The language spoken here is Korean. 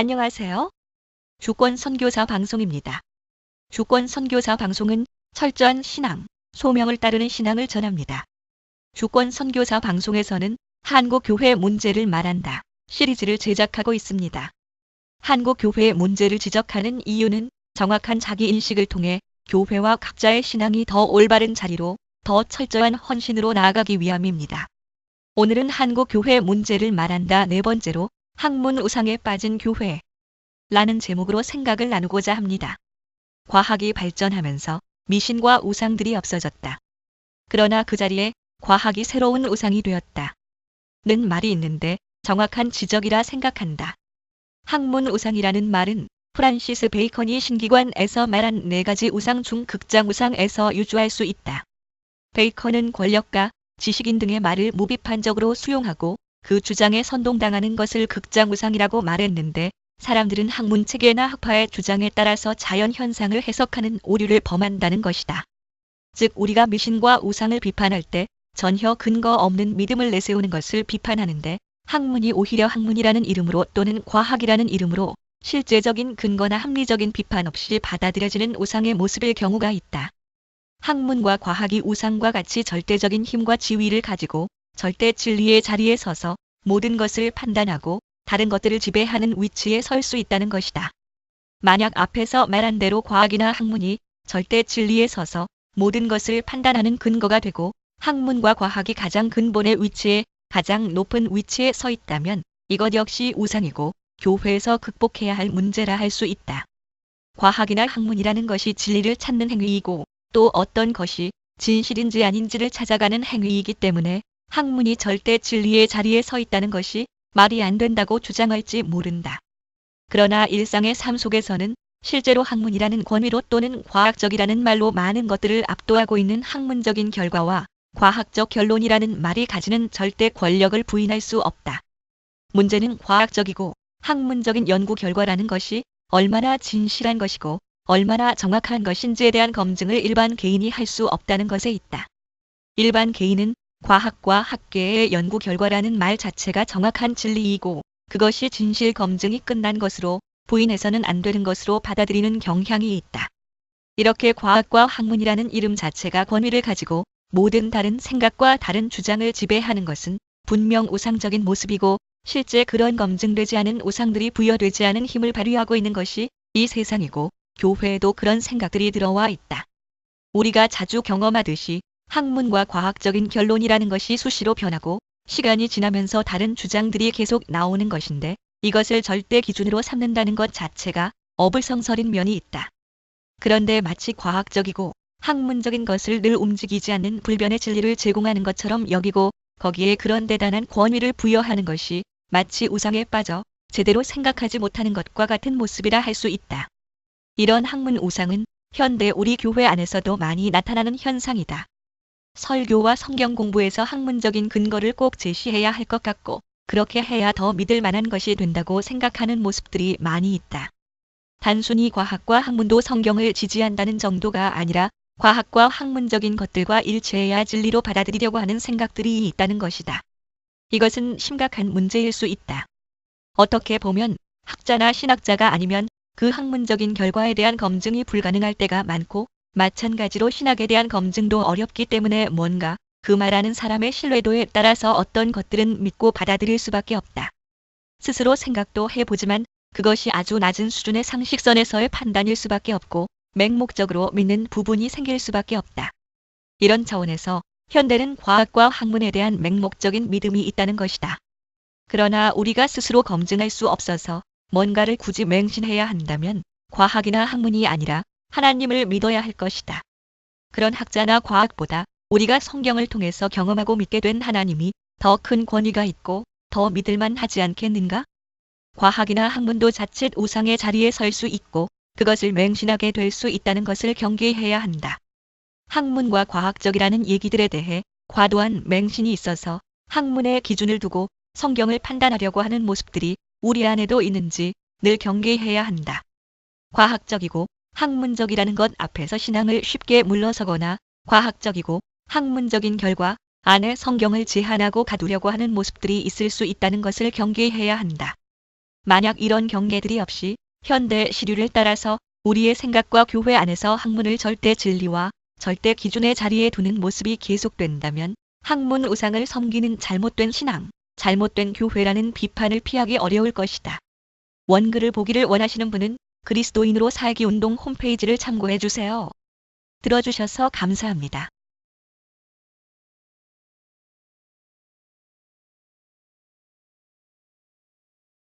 안녕하세요. 주권 선교사 방송입니다. 주권 선교사 방송은 철저한 신앙, 소명을 따르는 신앙을 전합니다. 주권 선교사 방송에서는 한국 교회 문제를 말한다 시리즈를 제작하고 있습니다. 한국 교회의 문제를 지적하는 이유는 정확한 자기 인식을 통해 교회와 각자의 신앙이 더 올바른 자리로 더 철저한 헌신으로 나아가기 위함입니다. 오늘은 한국 교회 문제를 말한다 네 번째로 학문 우상에 빠진 교회 라는 제목으로 생각을 나누고자 합니다. 과학이 발전하면서 미신과 우상들이 없어졌다. 그러나 그 자리에 과학이 새로운 우상이 되었다. 는 말이 있는데 정확한 지적이라 생각한다. 학문 우상이라는 말은 프란시스 베이컨이 신기관에서 말한 네 가지 우상 중 극장 우상에서 유추할 수 있다. 베이컨은 권력가, 지식인 등의 말을 무비판적으로 수용하고 그 주장에 선동당하는 것을 극장 우상이라고 말했는데 사람들은 학문 체계나 학파의 주장에 따라서 자연 현상을 해석하는 오류를 범한다는 것이다. 즉 우리가 미신과 우상을 비판할 때 전혀 근거 없는 믿음을 내세우는 것을 비판하는데 학문이 오히려 학문이라는 이름으로 또는 과학이라는 이름으로 실제적인 근거나 합리적인 비판 없이 받아들여지는 우상의 모습일 경우가 있다. 학문과 과학이 우상과 같이 절대적인 힘과 지위를 가지고 절대 진리의 자리에 서서 모든 것을 판단하고 다른 것들을 지배하는 위치에 설 수 있다는 것이다. 만약 앞에서 말한 대로 과학이나 학문이 절대 진리에 서서 모든 것을 판단하는 근거가 되고 학문과 과학이 가장 근본의 위치에 가장 높은 위치에 서 있다면 이것 역시 우상이고 교회에서 극복해야 할 문제라 할 수 있다. 과학이나 학문이라는 것이 진리를 찾는 행위이고 또 어떤 것이 진실인지 아닌지를 찾아가는 행위이기 때문에 학문이 절대 진리의 자리에 서 있다는 것이 말이 안 된다고 주장할지 모른다. 그러나 일상의 삶 속에서는 실제로 학문이라는 권위로 또는 과학적이라는 말로 많은 것들을 압도하고 있는 학문적인 결과와 과학적 결론이라는 말이 가지는 절대 권력을 부인할 수 없다. 문제는 과학적이고 학문적인 연구 결과라는 것이 얼마나 진실한 것이고 얼마나 정확한 것인지에 대한 검증을 일반 개인이 할 수 없다는 것에 있다. 일반 개인은 과학과 학계의 연구 결과라는 말 자체가 정확한 진리이고 그것이 진실 검증이 끝난 것으로 부인해서는 안 되는 것으로 받아들이는 경향이 있다. 이렇게 과학과 학문이라는 이름 자체가 권위를 가지고 모든 다른 생각과 다른 주장을 지배하는 것은 분명 우상적인 모습이고 실제 그런 검증되지 않은 우상들이 부여되지 않은 힘을 발휘하고 있는 것이 이 세상이고 교회에도 그런 생각들이 들어와 있다. 우리가 자주 경험하듯이 학문과 과학적인 결론이라는 것이 수시로 변하고 시간이 지나면서 다른 주장들이 계속 나오는 것인데 이것을 절대 기준으로 삼는다는 것 자체가 어불성설인 면이 있다. 그런데 마치 과학적이고 학문적인 것을 늘 움직이지 않는 불변의 진리를 제공하는 것처럼 여기고 거기에 그런 대단한 권위를 부여하는 것이 마치 우상에 빠져 제대로 생각하지 못하는 것과 같은 모습이라 할 수 있다. 이런 학문 우상은 현대 우리 교회 안에서도 많이 나타나는 현상이다. 설교와 성경 공부에서 학문적인 근거를 꼭 제시해야 할 것 같고 그렇게 해야 더 믿을 만한 것이 된다고 생각하는 모습들이 많이 있다. 단순히 과학과 학문도 성경을 지지한다는 정도가 아니라 과학과 학문적인 것들과 일치해야 진리로 받아들이려고 하는 생각들이 있다는 것이다. 이것은 심각한 문제일 수 있다. 어떻게 보면 학자나 신학자가 아니면 그 학문적인 결과에 대한 검증이 불가능할 때가 많고 마찬가지로 신학에 대한 검증도 어렵기 때문에 뭔가 그 말하는 사람의 신뢰도에 따라서 어떤 것들은 믿고 받아들일 수밖에 없다. 스스로 생각도 해보지만 그것이 아주 낮은 수준의 상식선에서의 판단일 수밖에 없고 맹목적으로 믿는 부분이 생길 수밖에 없다. 이런 차원에서 현대는 과학과 학문에 대한 맹목적인 믿음이 있다는 것이다. 그러나 우리가 스스로 검증할 수 없어서 뭔가를 굳이 맹신해야 한다면 과학이나 학문이 아니라 하나님을 믿어야 할 것이다. 그런 학자나 과학보다 우리가 성경을 통해서 경험하고 믿게 된 하나님이 더 큰 권위가 있고 더 믿을만 하지 않겠는가? 과학이나 학문도 자칫 우상의 자리에 설 수 있고 그것을 맹신하게 될 수 있다는 것을 경계해야 한다. 학문과 과학적이라는 얘기들에 대해 과도한 맹신이 있어서 학문의 기준을 두고 성경을 판단하려고 하는 모습들이 우리 안에도 있는지 늘 경계해야 한다. 과학적이고 학문적이라는 것 앞에서 신앙을 쉽게 물러서거나 과학적이고 학문적인 결과 안에 성경을 제한하고 가두려고 하는 모습들이 있을 수 있다는 것을 경계해야 한다. 만약 이런 경계들이 없이 현대 시류를 따라서 우리의 생각과 교회 안에서 학문을 절대 진리와 절대 기준의 자리에 두는 모습이 계속된다면 학문 우상을 섬기는 잘못된 신앙, 잘못된 교회라는 비판을 피하기 어려울 것이다. 원글을 보기를 원하시는 분은 그리스도인으로 살기 운동 홈페이지를 참고해 주세요. 들어주셔서 감사합니다.